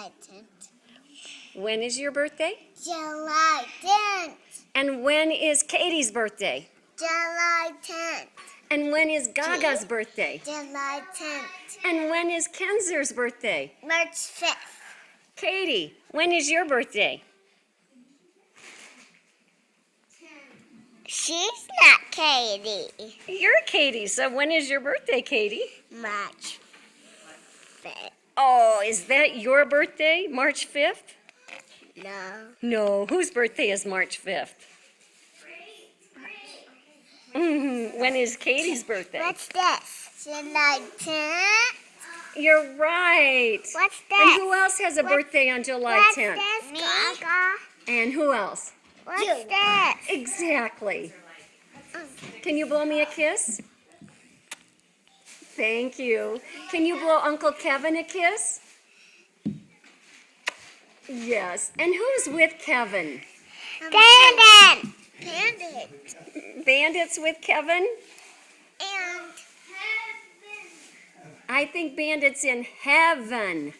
July 10th. When is your birthday? July 10th. And when is Katie's birthday? July 10th. And when is Gaga's birthday? July 10th. And when is Kenzer's birthday? March 5th. Katie, when is your birthday? She's not Katie. You're Katie, so when is your birthday, Katie? March 5th. Oh, is that your birthday, March 5th? No. No, whose birthday is March 5th? When is Katie's birthday? What's this? July 10th. You're right. What's this? And who else has a birthday on July 10th? What's this? Me. Gaga. And who else? What's this? Exactly. Can you blow me a kiss? Thank you. Can you blow Uncle Kevin a kiss? Yes. And who's with Kevin? Bandit. Bandit. Bandit's with Kevin? And I think Bandit's in heaven.